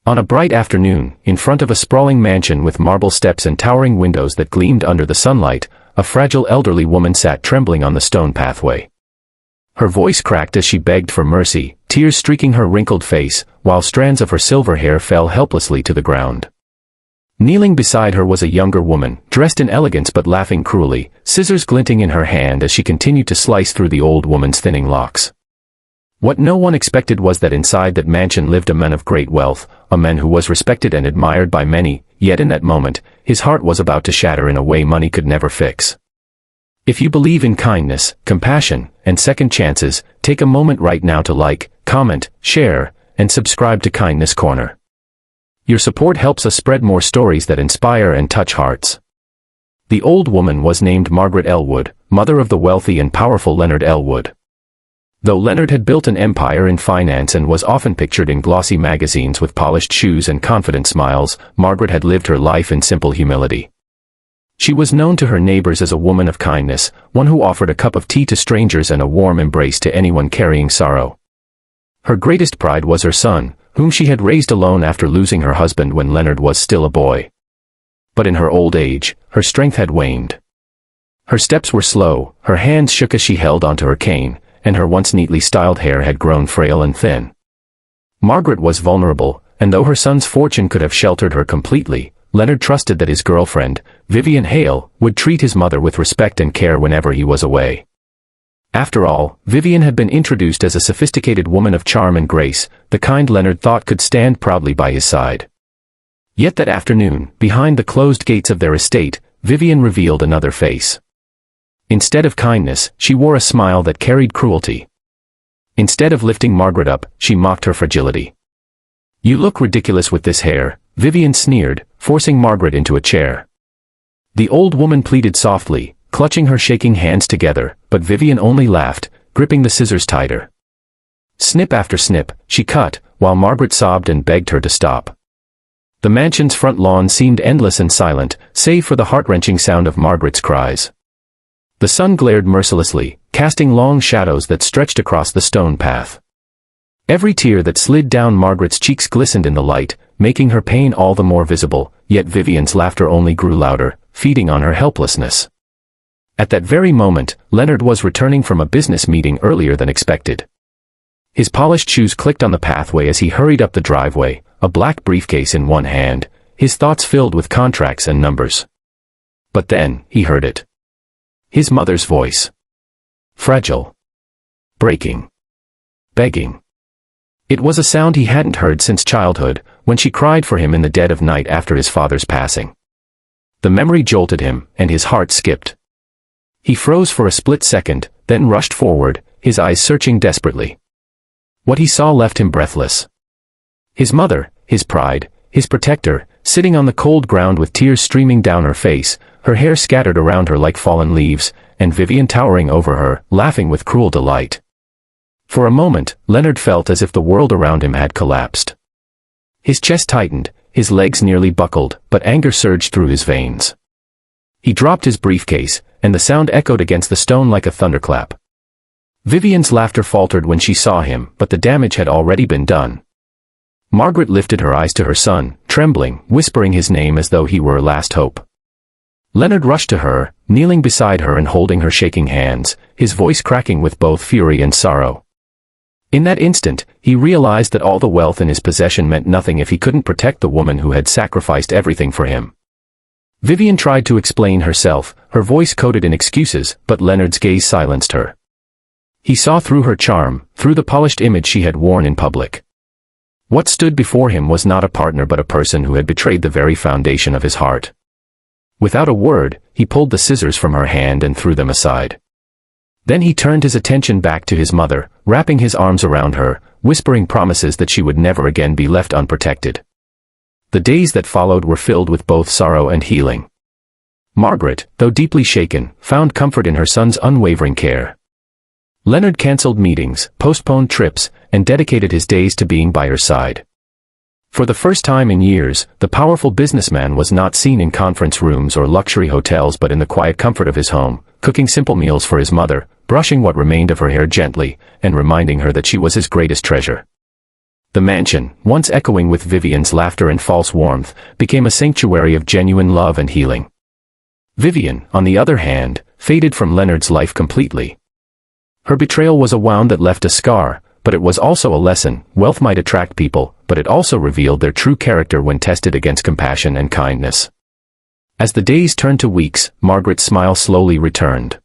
On a bright afternoon, in front of a sprawling mansion with marble steps and towering windows that gleamed under the sunlight, a fragile elderly woman sat trembling on the stone pathway. Her voice cracked as she begged for mercy, tears streaking her wrinkled face, while strands of her silver hair fell helplessly to the ground. Kneeling beside her was a younger woman, dressed in elegance but laughing cruelly, scissors glinting in her hand as she continued to slice through the old woman's thinning locks. What no one expected was that inside that mansion lived a man of great wealth, a man who was respected and admired by many, yet in that moment, his heart was about to shatter in a way money could never fix. If you believe in kindness, compassion, and second chances, take a moment right now to like, comment, share, and subscribe to Kindness Corner. Your support helps us spread more stories that inspire and touch hearts. The old woman was named Margaret Elwood, mother of the wealthy and powerful Leonard Elwood. Though Leonard had built an empire in finance and was often pictured in glossy magazines with polished shoes and confident smiles, Margaret had lived her life in simple humility. She was known to her neighbors as a woman of kindness, one who offered a cup of tea to strangers and a warm embrace to anyone carrying sorrow. Her greatest pride was her son, whom she had raised alone after losing her husband when Leonard was still a boy. But in her old age, her strength had waned. Her steps were slow, her hands shook as she held onto her cane, and her once neatly styled hair had grown frail and thin. Margaret was vulnerable, and though her son's fortune could have sheltered her completely, Leonard trusted that his girlfriend, Vivian Hale, would treat his mother with respect and care whenever he was away. After all, Vivian had been introduced as a sophisticated woman of charm and grace, the kind Leonard thought could stand proudly by his side. Yet that afternoon, behind the closed gates of their estate, Vivian revealed another face. Instead of kindness, she wore a smile that carried cruelty. Instead of lifting Margaret up, she mocked her fragility. "You look ridiculous with this hair," Vivian sneered, forcing Margaret into a chair. The old woman pleaded softly, clutching her shaking hands together, but Vivian only laughed, gripping the scissors tighter. Snip after snip, she cut, while Margaret sobbed and begged her to stop. The mansion's front lawn seemed endless and silent, save for the heart-wrenching sound of Margaret's cries. The sun glared mercilessly, casting long shadows that stretched across the stone path. Every tear that slid down Margaret's cheeks glistened in the light, making her pain all the more visible, yet Vivian's laughter only grew louder, feeding on her helplessness. At that very moment, Leonard was returning from a business meeting earlier than expected. His polished shoes clicked on the pathway as he hurried up the driveway, a black briefcase in one hand, his thoughts filled with contracts and numbers. But then, he heard it. His mother's voice. Fragile. Breaking. Begging. It was a sound he hadn't heard since childhood, when she cried for him in the dead of night after his father's passing. The memory jolted him, and his heart skipped. He froze for a split second, then rushed forward, his eyes searching desperately. What he saw left him breathless. His mother, his pride, his protector, sitting on the cold ground with tears streaming down her face, her hair scattered around her like fallen leaves, and Vivian towering over her, laughing with cruel delight. For a moment, Leonard felt as if the world around him had collapsed. His chest tightened, his legs nearly buckled, but anger surged through his veins. He dropped his briefcase, and the sound echoed against the stone like a thunderclap. Vivian's laughter faltered when she saw him, but the damage had already been done. Margaret lifted her eyes to her son, trembling, whispering his name as though he were her last hope. Leonard rushed to her, kneeling beside her and holding her shaking hands, his voice cracking with both fury and sorrow. In that instant, he realized that all the wealth in his possession meant nothing if he couldn't protect the woman who had sacrificed everything for him. Vivian tried to explain herself, her voice coated in excuses, but Leonard's gaze silenced her. He saw through her charm, through the polished image she had worn in public. What stood before him was not a partner but a person who had betrayed the very foundation of his heart. Without a word, he pulled the scissors from her hand and threw them aside. Then he turned his attention back to his mother, wrapping his arms around her, whispering promises that she would never again be left unprotected. The days that followed were filled with both sorrow and healing. Margaret, though deeply shaken, found comfort in her son's unwavering care. Leonard canceled meetings, postponed trips, and dedicated his days to being by her side. For the first time in years, the powerful businessman was not seen in conference rooms or luxury hotels but in the quiet comfort of his home, cooking simple meals for his mother, brushing what remained of her hair gently, and reminding her that she was his greatest treasure. The mansion, once echoing with Vivian's laughter and false warmth, became a sanctuary of genuine love and healing. Vivian, on the other hand, faded from Leonard's life completely. Her betrayal was a wound that left a scar, but it was also a lesson. Wealth might attract people, but it also revealed their true character when tested against compassion and kindness. As the days turned to weeks, Margaret's smile slowly returned.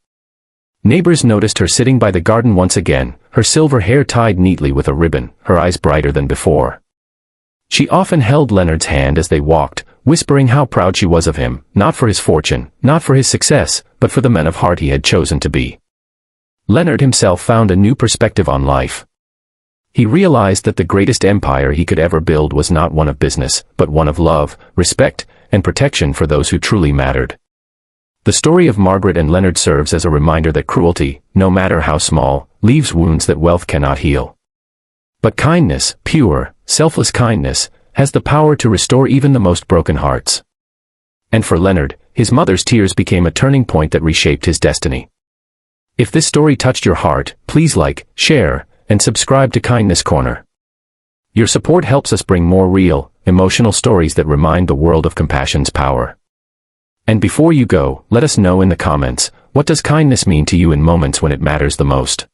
Neighbors noticed her sitting by the garden once again, her silver hair tied neatly with a ribbon, her eyes brighter than before. She often held Leonard's hand as they walked, whispering how proud she was of him, not for his fortune, not for his success, but for the man of heart he had chosen to be. Leonard himself found a new perspective on life. He realized that the greatest empire he could ever build was not one of business, but one of love, respect, and protection for those who truly mattered. The story of Margaret and Leonard serves as a reminder that cruelty, no matter how small, leaves wounds that wealth cannot heal. But kindness, pure, selfless kindness, has the power to restore even the most broken hearts. And for Leonard, his mother's tears became a turning point that reshaped his destiny. If this story touched your heart, please like, share, and subscribe to Kindness Corner. Your support helps us bring more real, emotional stories that remind the world of compassion's power. And before you go, let us know in the comments, what does kindness mean to you in moments when it matters the most?